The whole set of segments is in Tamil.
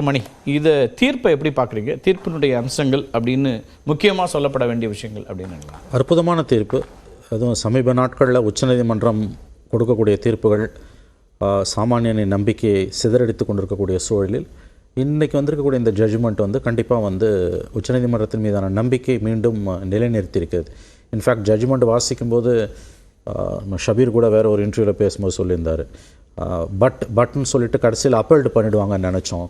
மணி, இது தீர்ப்பை எப்படி பார்க்குறீங்க? தீர்ப்பினுடைய அம்சங்கள் அப்படின்னு முக்கியமாக சொல்லப்பட வேண்டிய விஷயங்கள் அப்படின்னு. அற்புதமான தீர்ப்பு. அதுவும் சமீப நாட்களில் உச்சநீதிமன்றம் கொடுக்கக்கூடிய தீர்ப்புகள் சாமானியனின் நம்பிக்கையை சிதறடித்து கொண்டிருக்கக்கூடிய சூழலில் இன்றைக்கி வந்திருக்கக்கூடிய இந்த ஜட்ஜ்மெண்ட் வந்து கண்டிப்பாக வந்து உச்சநீதிமன்றத்தின் மீதான நம்பிக்கை மீண்டும் நிலைநிறுத்தியிருக்கிறது. இன்ஃபேக்ட் ஜட்ஜ்மெண்ட் வாசிக்கும்போது ஷபீர் கூட வேறு ஒரு இன்டர்வியூவில் பேசும்போது சொல்லியிருந்தார், பட்னு சொல்லிட்டு கடைசியில் அப்பீல்டு பண்ணிவிடுவாங்கன்னு நினச்சோம்,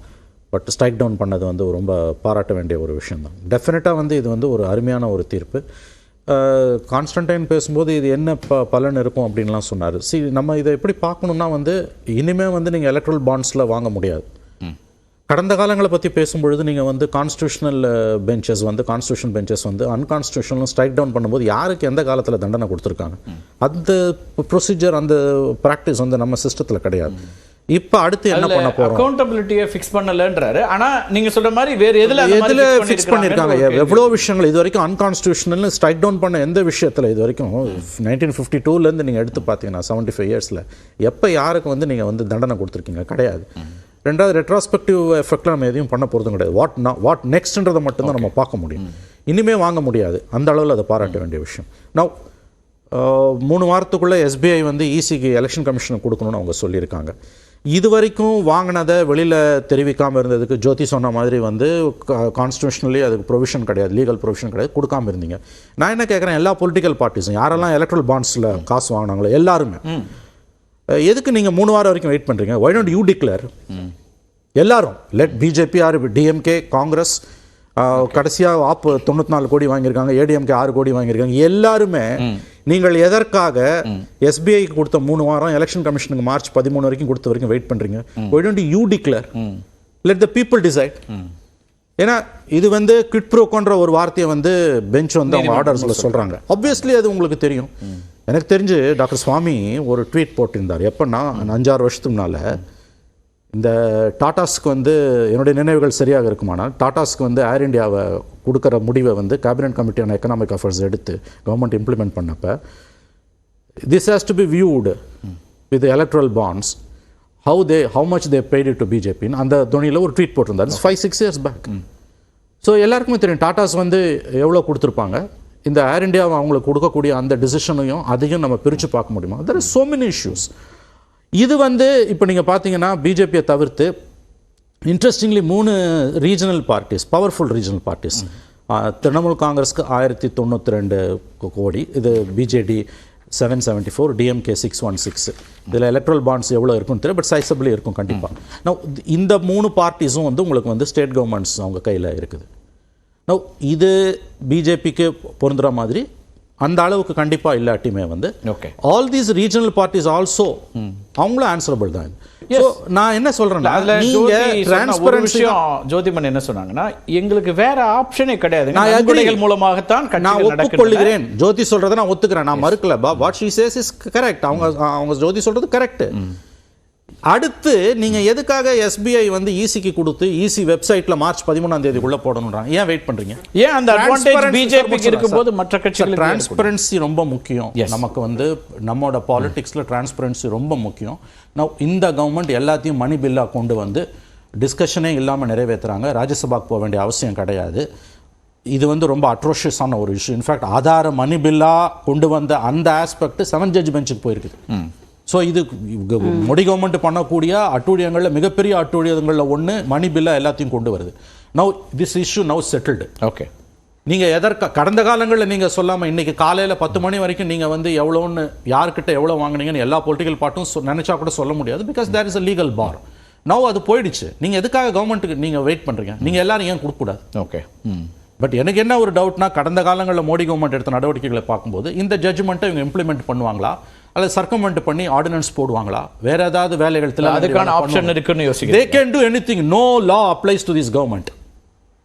பட் ஸ்ட்ரைக் டவுன் பண்ணது வந்து ரொம்ப பாராட்ட வேண்டிய ஒரு விஷயந்தான். டெஃபினட்டாக வந்து இது வந்து ஒரு அருமையான ஒரு தீர்ப்பு. கான்ஸ்டன்டைன் பேசும்போது இது என்ன பலன் இருக்கும் அப்படின்லாம் சொன்னார். நம்ம இதை எப்படி பார்க்கணுன்னா வந்து இனிமேல் வந்து நீங்கள் எலக்ட்ரல் பாண்ட்ஸில் வாங்க முடியாது. கடந்த காலங்களை பற்றி பேசும்பொழுது நீங்கள் வந்து கான்ஸ்டியூஷனல் பெஞ்சஸ் வந்து அன்கான்ஸ்டியூஷனலும் ஸ்ட்ரைக் டவுன் பண்ணும்போது யாருக்கு எந்த காலத்தில் தண்டனை கொடுத்துருக்காங்க, அந்த ப்ரொசீஜர் அந்த ப்ராக்டிஸ் வந்து நம்ம சிஸ்டத்தில் கிடையாது. இப்போ அடுத்து என்ன பண்ண போறோம்? அக்கௌண்டபிலிட்டியை ஃபிக்ஸ் பண்ணலன்றாரு. ஆனா நீங்க சொல்ற மாதிரி வேறு எதுல ஃபிக்ஸ் பண்ணிருக்காங்க? எவ்வளோ விஷயங்கள் இது வரைக்கும் அன்கான்ஸ்டியூஷனல் ஸ்ட்ரைக் டவுன் பண்ண எந்த விஷயத்தில் இது வரைக்கும் 1952லேருந்து நீங்கள் எடுத்து பார்த்தீங்கன்னா 75 இயர்ஸில் எப்போ யாருக்கு வந்து நீங்கள் வந்து தண்டனை கொடுத்துருக்கீங்க? கிடையாது. ரெண்டாவது, ரெட்ராஸ்பெக்டிவ் எஃபெக்டில் நம்ம எதையும் பண்ண போகிறதும் கிடையாது. வாட் நெக்ஸ்ட்ன்றதை மட்டும்தான் நம்ம பார்க்க முடியும். இனிமேல் வாங்க முடியாது. அந்த அளவில் அதை பாராட்ட வேண்டிய விஷயம். நான் 3 வாரத்துக்குள்ளே எஸ்பிஐ வந்து இசிக்கு எலெக்ஷன் கமிஷனுக்கு கொடுக்கணும்னு அவங்க சொல்லியிருக்காங்க. இது வரைக்கும் வாங்கினதை வெளியில் தெரிவிக்காமல் இருந்ததுக்கு ஜோதி சொன்ன மாதிரி வந்து கான்ஸ்டியூஷனலி அதுக்கு ப்ரொவிஷன் கிடையாது, லீகல் ப்ரொவிஷன் கிடையாது, கொடுக்காமல் இருந்தீங்க. நான் என்ன கேட்குறேன், எல்லா பொலிட்டிக்கல் பார்ட்டிஸும் யாரெல்லாம் எலக்ட்ரல் பாண்ட்ஸில் காசு வாங்கினாங்களோ எல்லாருமே எதுக்கு நீங்கள் 3 வாரம் வரைக்கும் வெயிட் பண்ணுறீங்க? Why don't you declare? எல்லாரும் let BJP or DMK Congress கடைசியாக 94 கோடி வாங்கியிருக்காங்க, ஏடிஎம்கே 6 கோடி வாங்கியிருக்காங்க. எல்லாருமே நீங்கள் எதற்காக எஸ்பிஐக்கு கொடுத்த 3 வாரம் எலெக்ஷன் கமிஷனுக்கு மார்ச் 13 வரைக்கும் கொடுத்த வரைக்கும் வெயிட் பண்ணுறீங்க? Why don't you declare? Let the people decide. ஏன்னா இது வந்து கிட் ப்ரோக்கோன்ற ஒரு வார்த்தையை வந்து பெஞ்ச் வந்து அவங்க ஆர்டர்ஸில் சொல்கிறாங்க. ஆப்வியஸ்லி அது உங்களுக்கு தெரியும். எனக்கு தெரிஞ்சு டாக்டர் சுவாமி ஒரு ட்வீட் போட்டிருந்தார். எப்போன்னா 5-6 வருஷத்துக்கு முன்னால் இந்த டாட்டாஸ்க்கு வந்து என்னுடைய நினைவுகள் சரியாக இருக்குமானால் டாட்டாஸ்க்கு வந்து ஏர் இண்டியாவை கொடுக்குற முடிவை வந்து cabinet committee on economic affairs எடுத்து கவர்மெண்ட் இம்ப்ளிமெண்ட் பண்ணப்போ this has to be viewed with electoral bonds how much they paid it to பிஜேபின்னு அந்த துணியில் ஒரு ட்வீட் போட்டிருந்தார். 5-6 இயர்ஸ் பேக். ஸோ எல்லாருக்குமே தெரியும் டாட்டாஸ் வந்து எவ்வளோ கொடுத்துருப்பாங்க. இந்த ஏர் இண்டியாவை அவங்களுக்கு கொடுக்கக்கூடிய அந்த டிசிஷனையும் அதையும் நம்ம பிரித்து பார்க்க முடியுமா? there are so many issues. இது வந்து இப்போ நீங்கள் பார்த்தீங்கன்னா பிஜேபியை தவிர்த்து interestingly 3 regional parties, powerful regional parties, Trinamool காங்கிரஸ்க்கு 1092 கோடி, இது பிஜேடி 774, டிஎம்கே 616. இதில் எலக்ட்ரல் பாண்ட்ஸ் எவ்வளோ இருக்குன்னு தெரியும், பட் சைஸபிளி இருக்கும் கண்டிப்பாக. நான் இந்த 3 பார்ட்டிஸும் வந்து உங்களுக்கு வந்து ஸ்டேட் கவர்மெண்ட்ஸ் அவங்க கையில் இருக்குது. நான் இது பிஜேபிக்கு பொருந்துகிற மாதிரி அந்த அளவுக்கு கண்டிப்பாக இல்லாட்டியுமே வந்து all these regional parties also அவங்களும் ஆன்சரபிள் தான். நான் என்ன சொல்றேன்னா, ஜோதிமன் என்ன சொன்னாங்கன்னா, எங்களுக்கு வேற ஆப்ஷனே கிடையாது, மூலமாகத்தான் நான் ஒப்புக்கொள்கிறேன். ஜோதி சொல்றதை நான் ஒத்துக்கிறேன், நான் மறுக்கல. What she says is correct. அவங்க ஜோதி சொல்றது கரெக்ட். அடுத்து நீங்க எதுக்காக எஸ்பிஐ வந்து இசிக்கு கொடுத்து இசி வெப்சைட்ல மார்ச் 13ஆம் தேதிக்குள்ள போடணும்ன்றாங்க? ஏன் வெயிட் பண்றீங்க? ஏன் அந்த அட்வான்டேஜ் பிஜேபிக்கு இருக்கும்போது மற்ற கட்சிகள்? டிரான்ஸ்பரன்சி ரொம்ப முக்கியம். நமக்கு வந்து நம்மோட பாலிடிக்ஸ்ல டிரான்ஸ்பரன்சி ரொம்ப முக்கியம். இந்த கவர்மெண்ட் எல்லாத்தையும் மணி பில்லா கொண்டு வந்து டிஸ்கஷனே இல்லாமல் நிறைவேற்றுறாங்க. ராஜ்யசபாக்கு போக வேண்டிய அவசியம் கிடையாது. இது வந்து ரொம்ப அட்ரோஷியஸான ஒரு இஷ்யூ. இன்ஃபேக்ட் ஆதார மணி பில்லா கொண்டு வந்த அந்த ஆஸ்பெக்ட் 7 ஜட்ஜ் பெஞ்சுக்கு போயிருக்குது. ஸோ இது மோடி கவர்மெண்ட் பண்ணக்கூடிய அட்டூழியங்களில் மிகப்பெரிய அட்டூழியங்களில் ஒன்று மணி பில்லா எல்லாத்தையும் கொண்டு வருது. Now this issue now settled. Okay, நீங்கள் கடந்த காலங்களில் நீங்கள் சொல்லாமல் இன்றைக்கி காலையில் 10 மணி வரைக்கும் நீங்கள் வந்து எவ்வளோன்னு யார்கிட்ட எவ்வளோ வாங்கினீங்கன்னு எல்லா பொலிட்டிக்கல் பார்ட்டும் நினச்சா கூட சொல்ல முடியாது. Because there is a legal bar. Now அது போயிடுச்சு. நீங்கள் எதுக்காக கவர்மெண்ட்டுக்கு நீங்கள் வெயிட் பண்ணுறீங்க? நீங்கள் எல்லாரும் ஏன் கொடுக்கக்கூடாது? ஓகே. பட் எனக்கு என்ன ஒரு டவுட்னா, கடந்த காலங்களில் மோடி கவர்மெண்ட் எடுத்த நடவடிக்கைகளை பார்க்கும்போது இந்த ஜட்ஜ்மெண்ட்டை இவங்க இம்ப்ளிமெண்ட் பண்ணுவாங்களா, அல்லது சர்க்கமெண்ட் பண்ணி ஆர்டினன்ஸ் போடுவாங்களா, வேற ஏதாவது வேலைகள் அதுக்கான ஆப்ஷன் இருக்குன்னு யோசிக்க? they can do anything. no law applies to this government.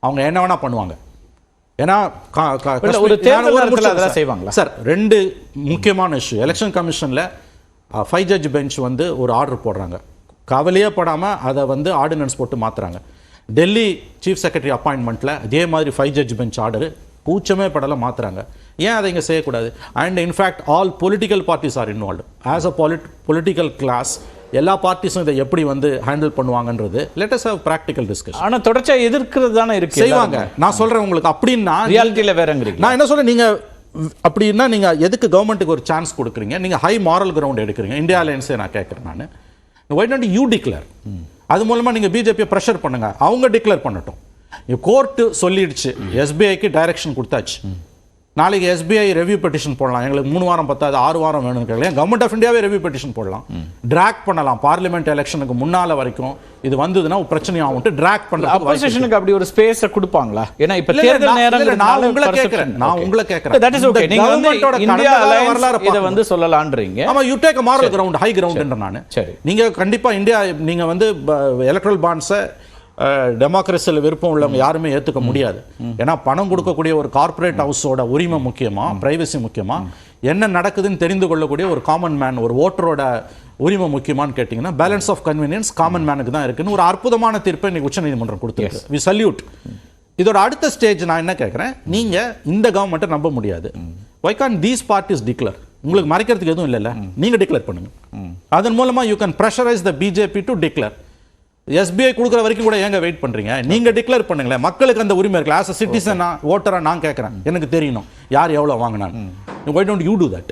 அவங்க என்ன வேணா பண்ணுவாங்க. ஏன்னா ஒரு தேர்தல் அதெல்லாம் செய்வாங்களா சார்? 2 முக்கியமான இஷ்யூ. எலெக்ஷன் கமிஷனில் 5 ஜட்ஜ் பெஞ்ச் வந்து ஒரு ஆர்டர் போடுறாங்க. கவலையே படாமல் அதை வந்து ஆர்டினன்ஸ் போட்டு மாற்றுறாங்க. டெல்லி சீஃப் செக்ரட்டரி அப்பாயின்மெண்ட்டில் அதே மாதிரி 5 ஜட்ஜ் பெஞ்ச் ஆர்டரு கூச்சமே படலை மாற்றுறாங்க. ஏன் அதை இங்கே செய்யக்கூடாது? And in fact all political parties are involved. As a political class எல்லா பார்ட்டிஸும் இதை எப்படி வந்து ஹேண்டில் பண்ணுவாங்கன்றது let us have practical discussion. ஆனா தொடர்ச்சியா எதிர்க்கிறது தானே இருக்கு செய்வாங்க. நான் சொல்றேன் உங்களுக்கு அப்படின்னா ரியாலிட்டியில வேறங்கிறீங்க. நான் என்ன சொல்றேன், நீங்க அப்படின்னா நீங்க எதுக்கு கவர்மெண்ட்டுக்கு ஒரு சான்ஸ் கொடுக்குறீங்க? நீங்க ஹை மாரல் கிரவுண்ட் எடுக்கிறீங்க. இந்தியா அலையன்ஸே நான் கேட்குறேன், நான் why don't you declare? அது மூலமா நீங்க பிஜேபியை ப்ரெஷர் பண்ணுங்க, அவங்க டிக்ளேர் பண்ணட்டும். கோர்ட்டு சொல்லிடுச்சு, எஸ்பிஐக்கு டைரக்ஷன் கொடுத்தாச்சு, நாளைக்கு எஸ்பிஐ ரெவ்யூ பெட்டிஷன் போடலாம், எங்களுக்கு 3 வாரம் பத்தாது 6 வாரம் வேணும்னு கேட்கலாம். கவர்மெண்ட் ஆஃப் இந்தியாவே ரெவ்யூ பெட்டிஷன் போடலாம், டிராக் பண்ணலாம். பார்லிமெண்ட் எலெக்ஷனுக்கு முன்னால வரைக்கும் இது வந்ததுன்னா பிரச்சனையாகும். டிராக் பண்ணலாம். அப்போசிஷனுக்கு அப்படி ஒரு ஸ்பேஸ் கொடுப்பாங்களா? ஏன்னா இப்ப தேர்தல் நேரங்கள்ல நான் உங்களை கேக்குறேன் தட் இஸ் ஓகே. நீங்க வந்து இந்தியா அலையன்ஸ் இத வந்து சொல்லலாம்ன்றீங்க. ஆமா, you take a moral ground, high groundன்ற நான். சரி, நீங்க கண்டிப்பா இந்தியா நீங்க வந்து எலக்ட்ரல் பாண்ட்ஸை டெமோக்ரஸியில் விருப்பம் உள்ளவங்க யாருமே ஏற்றுக்க முடியாது. ஏன்னா பணம் கொடுக்கக்கூடிய ஒரு கார்ப்பரேட் ஹவுஸோட உரிமை முக்கியமா, பிரைவசி முக்கியமா, என்ன நடக்குதுன்னு தெரிந்து கொள்ளக்கூடிய ஒரு காமன் மேன், ஒரு ஓட்டரோட உரிமை முக்கியமானு கேட்டிங்கன்னா பேலன்ஸ் ஆஃப் கன்வீனியன்ஸ் காமன் மேனுக்கு தான் இருக்குன்னு ஒரு அற்புதமான தீர்ப்பை இன்னைக்கு உச்சநீதிமன்றம் கொடுத்துருக்கு. We salute. இதோட அடுத்த ஸ்டேஜ் நான் என்ன கேட்குறேன், நீங்கள் இந்த கவர்மெண்ட்டை நம்ப முடியாது. வை கான் தீஸ் பார்ட்டிஸ் டிக்ளேர்? உங்களுக்கு மறைக்கிறதுக்கு எதுவும் இல்லைல்ல, நீங்கள் டிக்ளேர் பண்ணுங்க. அதன் மூலமாக you can pressurise the BJP to declare. SBI கொடுக்குற வரைக்கும் கூட ஏங்க வெயிட் பண்றீங்க? நீங்க டிக்ளேர் பண்ணுங்களேன். மக்களுக்கு அந்த உரிமை இருக்கு. ஆஸ் அ சிட்டிசனா, ஓட்டரா நான் கேட்கறேன், எனக்கு தெரியணும் யார் எவ்வளவு வாங்கினாங்க. why don't you do that?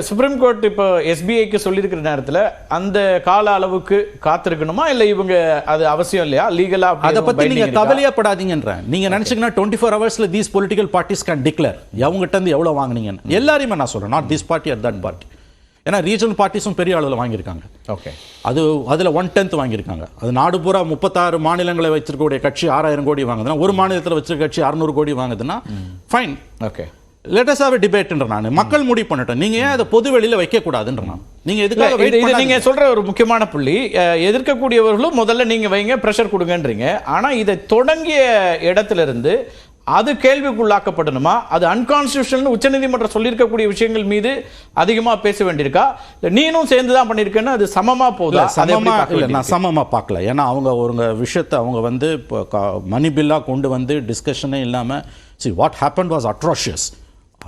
Supreme court இப்போ எஸ்பிஐக்கு சொல்லியிருக்கிற நேரத்தில் அந்த கால அளவுக்கு காத்திருக்கணுமா, இல்லை இவங்க அது அவசியம் இல்லையா லீகலா? அதை பத்தி நீங்க கவலையப்படாதீங்கன்றேன். நீங்க நினைச்சீங்கன்னா 24 hours these political parties can declare எவங்ககிட்ட இருந்து எவ்வளவு வாங்கினீங்கன்னு. எல்லாரையுமே நான் சொல்றேன், not this party at that party. ஏன்னா ரீஜனல் பார்ட்டிஸும் பெரிய அளவில் வாங்கியிருக்காங்க. ஓகே, அதில் 1/10 வாங்கியிருக்காங்க. அது நாடு பூரா 36 மாநிலங்களை வச்சிருக்கக்கூடிய கட்சி 6000 கோடி வாங்குதுன்னா, ஒரு மாநிலத்தில் வச்சிருக்க கட்சி 600 கோடி வாங்குதுன்னா fine. Okay, let us have a டிபேட்ன்ற நான். மக்கள் முடிவு பண்ணட்டும். நீங்க ஏன் அதை பொது வெளியில வைக்க கூடாதுன்ற நான். நீங்க எதுக்காக நீங்க சொல்ற ஒரு முக்கியமான புள்ளி, எதிர்க்கக்கூடியவர்களும் முதல்ல நீங்க வைங்க, பிரஷர் கொடுங்கன்றீங்க. ஆனா இதை தொடங்கிய இடத்துல இருந்து அது கேள்விக்குள்ளாக்கப்படணுமா? அது அன்கான்ஸ்டிடியூஷனல் உச்சநீதிமன்றம் சொல்லியிருக்கக்கூடிய விஷயங்கள் மீது அதிகமா பேச வேண்டியிருக்கா? நீனும் சேர்ந்து தான் பண்ணியிருக்கேன்னு அது சமமா போகுதா? சமமா இல்லை, நான் சமமா பார்க்கல. ஏன்னா அவங்க ஒரு விஷயத்தை அவங்க வந்து மணி பில்லா கொண்டு வந்து டிஸ்கஷனே இல்லாமல் see what happened was atrocious.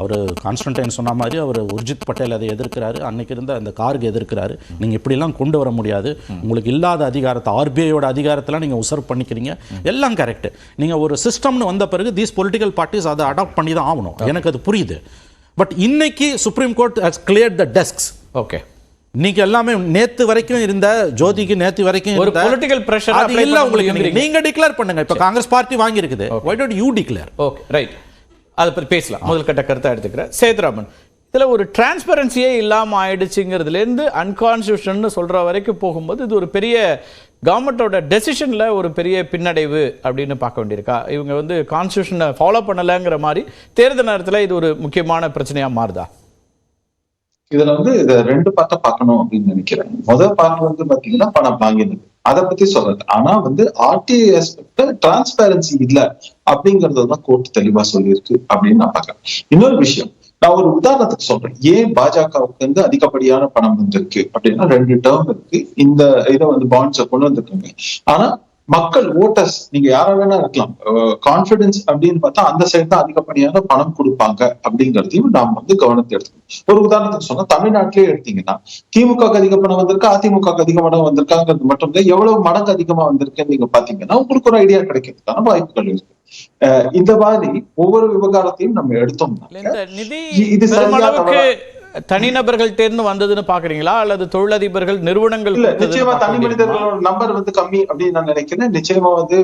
அவர் கான்ஸ்டன்டைன் சொன்ன மாதிரி அவர் உர்ஜித் பட்டேல் அதை எதிர்க்கிறாரு, அன்னைக்கு இருந்த அந்த கார்கு எதிர்க்கிறாரு. நீங்கள் இப்படிலாம் கொண்டு வர முடியாது, உங்களுக்கு இல்லாத அதிகாரத்தை ஆர்பிஐயோட அதிகாரத்தெல்லாம் நீங்கள் உசர்வ் பண்ணிக்கிறீங்க, எல்லாம் கரெக்ட். நீங்கள் ஒரு சிஸ்டம்னு வந்த பிறகு தீஸ் பொலிட்டிக்கல் பார்ட்டிஸ் அதை அடாப்ட் பண்ணி தான் ஆகணும். எனக்கு அது புரியுது. பட் இன்னைக்கு supreme court has cleared the desks. Okay, இன்னைக்கு எல்லாமே நேத்து வரைக்கும் இருந்த ஜோதிக்கு நேத்து வரைக்கும் ஒரு பொலிட்டிக்கல் பிரஷர் அது இல்ல. உங்களுக்கு நீங்க டிக்ளேர் பண்ணுங்க. இப்ப காங்கிரஸ் பார்ட்டி வாங்கி இருக்குது. why don't you declare? Okay, right. அதை பற்றி பேசலாம். முதல் கட்ட கருத்தை எடுத்துக்கிறேன். சேதுராமன், இதில் ஒரு டிரான்ஸ்பரன்சியே இல்லாமல் ஆயிடுச்சுங்கிறதுலேருந்து அன்கான்ஸ்டியூஷன் சொல்கிற வரைக்கும் போகும்போது இது ஒரு பெரிய கவர்மெண்ட்டோட டெசிஷனில் ஒரு பெரிய பின்னடைவு அப்படின்னு பார்க்க வேண்டியிருக்கா? இவங்க வந்து கான்ஸ்டியூஷனை ஃபாலோ பண்ணலைங்கிற மாதிரி தேர்தல் நேரத்தில் இது ஒரு முக்கியமான பிரச்சனையாக மாறுதா? இதுல வந்து இதை 2 பார்ட்டா பார்க்கணும் அப்படின்னு நினைக்கிறேன். முதல் பார்ட் வந்து பாத்தீங்கன்னா பணம் வாங்கினது, அதை பத்தி சொல்றது. ஆனா வந்து ஆர்டிஐ டிரான்ஸ்பேரன்சி இல்ல அப்படிங்கறதான் கோர்ட் தெளிவா சொல்லியிருக்கு அப்படின்னு நான் பாக்குறேன். இன்னொரு விஷயம், நான் ஒரு உதாரணத்துக்கு சொல்றேன். ஏன் பாஜகவுக்கு வந்து அதிகப்படியான பணம் வந்திருக்கு அப்படின்னா 2 டேர்ம் இருக்கு. இந்த இதை வந்து பாண்ட்ஸை கொண்டு வந்திருக்காங்க. ஆனா மக்கள் ஓட்டர்ஸ், நீங்க யாரா வேணா இருக்கலாம், கான்பிடன்ஸ் அப்படின்னு பார்த்தா அந்த சைடு தான் அதிகப்படியான பணம் கொடுப்பாங்க அப்படிங்கிறதையும் நாம் வந்து கவனத்தை எடுத்துக்கணும். ஒரு உதாரணத்துக்கு சொன்னா தமிழ்நாட்டிலேயே எடுத்தீங்கன்னா திமுக அதிக பணம் வந்திருக்கு, அதிமுக அதிக பணம் வந்திருக்காங்கிறது மட்டும் இல்லை, எவ்வளவு மடங்கு அதிகமா வந்திருக்குன்னு நீங்க பாத்தீங்கன்னா உங்களுக்கு ஒரு ஐடியா கிடைக்கிறதுக்கான வாய்ப்புகள் இருக்கு. இந்த மாதிரி ஒவ்வொரு விவகாரத்தையும் நம்ம எடுத்தோம்னா இது சரியா தனிநபர்கள் தேர்ந்து வந்ததுன்னு பாக்குறீங்களா, அல்லது தொழிலதிபர்கள் நிறுவனங்கள்? இல்ல, நிச்சயமா தனி மனிதர்களோட நம்பர் வந்து கம்மி அப்படின்னு நான் நினைக்கிறேன். நிச்சயமா வந்து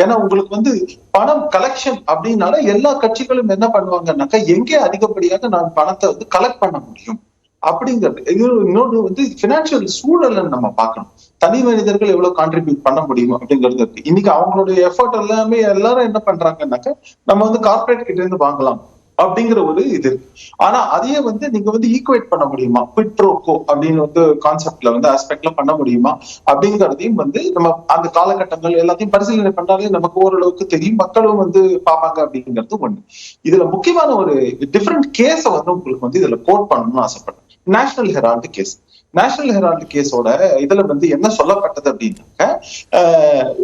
ஏன்னா உங்களுக்கு வந்து பணம் கலெக்ஷன் அப்படின்னால எல்லா கட்சிகளும் என்ன பண்ணுவாங்கன்னாக்கா எங்கே அதிகப்படியாக நான் பணத்தை வந்து கலெக்ட் பண்ண முடியும் அப்படிங்கிறது. இன்னொன்று வந்து பினான்சியல் சூழலை நம்ம பார்க்கணும். தனி மனிதர்கள் எவ்வளவு கான்ட்ரிபியூட் பண்ண முடியும் அப்படிங்கிறது இருக்கு. இன்னைக்கு அவங்களுடைய எஃபர்ட் எல்லாமே எல்லாரும் என்ன பண்றாங்கன்னாக்கா நம்ம வந்து கார்பரேட் கிட்ட இருந்து வாங்கலாம் அப்படிங்கிற ஒரு இது இருக்கு. ஆனா அதையே வந்து நீங்க வந்து ஈக்குவேட் பண்ண முடியுமா, குவிட் ப்ரோ கோ அப்படின்னு வந்து கான்செப்ட்ல வந்து ஆஸ்பெக்ட்ல பண்ண முடியுமா அப்படிங்கிறதையும் வந்து நம்ம அந்த காலகட்டங்கள் எல்லாத்தையும் பரிசீலனை பண்ணாலே நமக்கு ஓரளவுக்கு தெரியும், மக்களும் வந்து பார்ப்பாங்க அப்படிங்கிறது ஒண்ணு. இதுல முக்கியமான ஒரு டிஃப்ரெண்ட் கேஸை வந்து உங்களுக்கு வந்து இதுல கோட் பண்ணணும்னு ஆசைப்படுறேன். National Herald case. National Herald கேஸோட இதுல வந்து என்ன சொல்லப்பட்டது அப்படின்னாக்க,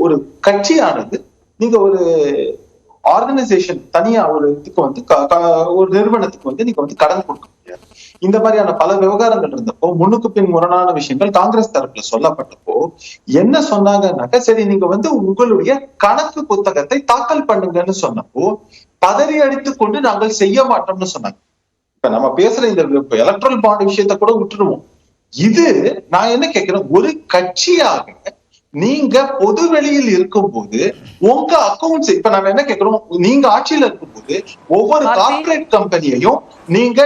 ஒரு கட்சியானது நீங்க ஒரு ஆர்கனைசேஷன் தனியா ஒரு இதுக்கு வந்து ஒரு நிறுவனத்துக்கு வந்து நீங்க வந்து கடன் கொடுக்க முடியாது. இந்த மாதிரியான பல விவகாரங்கள் இருந்தப்போ முன்னுக்கு பின் முரணான விஷயங்கள் காங்கிரஸ் தரப்புல சொல்லப்பட்டப்போ என்ன சொன்னாங்கன்னாக்க, சரி நீங்க வந்து உங்களுடைய கணக்கு புத்தகத்தை தாக்கல் பண்ணுங்கன்னு சொன்னப்போ பதறி அடித்துக் கொண்டு நாங்கள் செய்ய மாட்டோம்னு சொன்னாங்க. இப்ப நம்ம பேசுற இந்த எலக்ட்ரல் பாண்ட் விஷயத்த கூட விட்டுருவோம். இது நான் என்ன கேட்கிறேன், ஒரு கட்சியாக நீங்க பொது வெளியில் இருக்கும்போது உங்க அக்கௌண்ட்ஸ், இப்ப நம்ம என்ன கேட்கிறோம், நீங்க ஆட்சியில இருக்கும்போது ஒவ்வொரு கார்ப்பரேட் கம்பெனியையும் நீங்க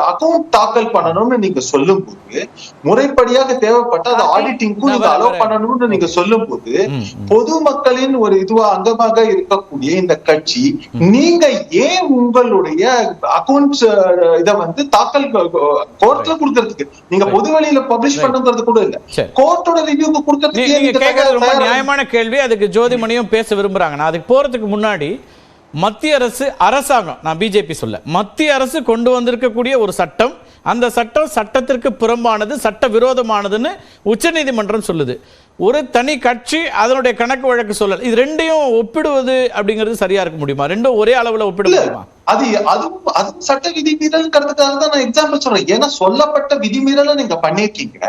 அக்கௌண்ட் தாக்கல் பண்ணணும்னு நீங்க சொல்லும் போது, முறைப்படியாக தேவைப்பட்ட அதை ஆடிட்டிங்க்கும் நீங்க அலோவ் பண்ணணும்னு நீங்க சொல்லும் போது, பொதுமக்களின் ஒரு இதுவா அங்கமாக இருக்கக்கூடிய இந்த கட்சி நீங்க ஏன் உங்களுடைய அக்கௌண்ட்ஸ் இதை வந்து தாக்கல் கோர்ட்ல கொடுக்கறதுக்கு, நீங்க பொது வெளியில பப்ளிஷ் பண்ணுங்கிறது கூட இல்ல, கோர்ட்டோட ரிவ்யூக்கு கொடுக்கறதுக்கு ரொம்ப நியாயமான கேள்வி. அதுக்கு ஜோதிமணியும் பேச விரும்புறாங்க. நான் அதுக்கு போறதுக்கு முன்னாடி மத்திய அரசு அரசாங்கம், நான் பிஜேபி சொல்ல, மத்திய அரசு கொண்டு வந்திருக்கக்கூடிய ஒரு சட்டம், அந்த சட்டம் சட்டத்திற்கு புறம்பானது, சட்ட விரோதமானதுன்னு உச்சநீதிமன்றம் சொல்லுது. ஒரு தனி கட்சி அதனுடைய கணக்கு வழக்கு சொல்லல. இது ரெண்டையும் ஒப்பிடுவது அப்படிங்கிறது சரியா இருக்க முடியுமா? ரெண்டும் ஒரே அளவுல ஒப்பிட முடியுமா? அதுவும் சட்ட விதிமீறல்ங்கிறதுக்காக தான் நான் எக்ஸாம்பிள் சொல்றேன். ஏன்னா சொல்லப்பட்ட விதிமீறலை நீங்க பண்ணிருக்கீங்க,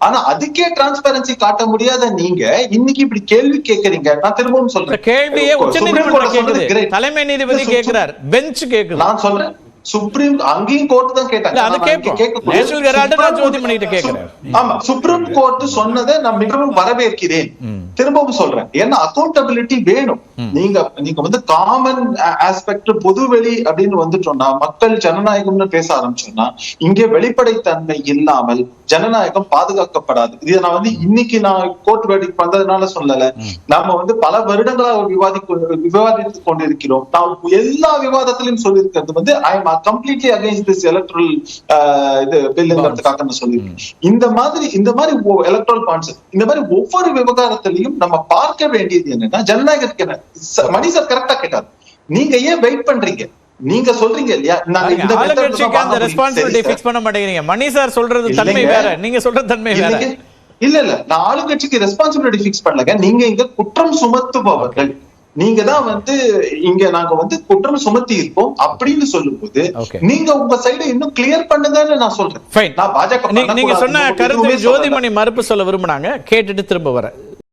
ஆனா அதுக்கே டிரான்ஸ்பரன்சி காட்ட முடியாத நீங்க இன்னைக்கு இப்படி கேள்வி கேட்கறீங்க. நான் திரும்பவும் சொல்றேன், கேள்வியே உச்சநீதிமன்றம் கேக்குது, தலைமை நீதிபதி கேட்கிறார், பெஞ்ச் கேக்குது. நான் சொல்றேன் சுப்ரீம் அங்கேயும் கோர்ட் தான் கேட்டாங்க. ஆமா, சுப்ரீம் கோர்ட் சொன்னதை நான் மிகவும் வரவேற்கிறேன். திரும்பவும் சொல்றேன், ஏன்னா அக்கௌண்டபிலிட்டி வேணும். நீங்க வந்து காமன் ஆஸ்பெக்ட், பொதுவெளி அப்படின்னு வந்துட்டோம்னா, மக்கள் ஜனநாயகம்னு பேச ஆரம்பிச்சோம்னா, இங்கே வெளிப்படைத்தன்மை இல்லாமல் ஜனநாயகம் பாதுகாக்கப்படாது. இதை நான் வந்து இன்னைக்கு நான் கோர்ட் வேடிக்கை வந்ததுனால சொல்லல, நாம வந்து பல வருடங்களாக விவாதித்துக் கொண்டிருக்கிறோம். நான் எல்லா விவாதத்திலும் சொல்லியிருக்கிறது வந்து I am completely against this electoral இது பில்லுங்கிறதுக்காக நான் சொல்லியிருக்கேன். இந்த மாதிரி எலக்ட்ரல் பாண்ட்ஸ், இந்த மாதிரி ஒவ்வொரு விவகாரத்திலையும் நம்ம பார்க்க வேண்டியது என்னன்னா, ஜனநாயகத்துக்கு என்ன. மணி சார் கரெக்டா கேட்டார், நீங்க ஏன் வெயிட் பண்றீங்க? நீங்க சொல்றீங்க இல்லையா, அந்த ரெஸ்பான்சிபிலிட்டி ஃபிக்ஸ் பண்ண மாட்டேங்கிறீங்க. மணி சார் சொல்றது தன்மை வேற, நீங்க சொல்றது தன்மை வேற. இல்ல நான் ஆளுங்கட்சிக்கு ரெஸ்பான்சிபிலிட்டி ஃபிக்ஸ் பண்ணலங்க. நீங்க இங்க குற்றம் சுமத்துபவர்கள், நீங்க தான் வந்து இங்க நாங்க வந்து குற்றம் சுமத்தி இருக்கோம் அப்படின்னு சொல்லும்போது நீங்க உங்க சைடு இன்னும் கிளியர் பண்ணுங்கன்னு நான் சொல்றேன். நான் பாஜக, நீங்க சொன்ன கருத்து ஜோதிமணி மறுப்பு சொல்ல விரும்பினாங்க, கேட்டுட்டு திரும்ப வர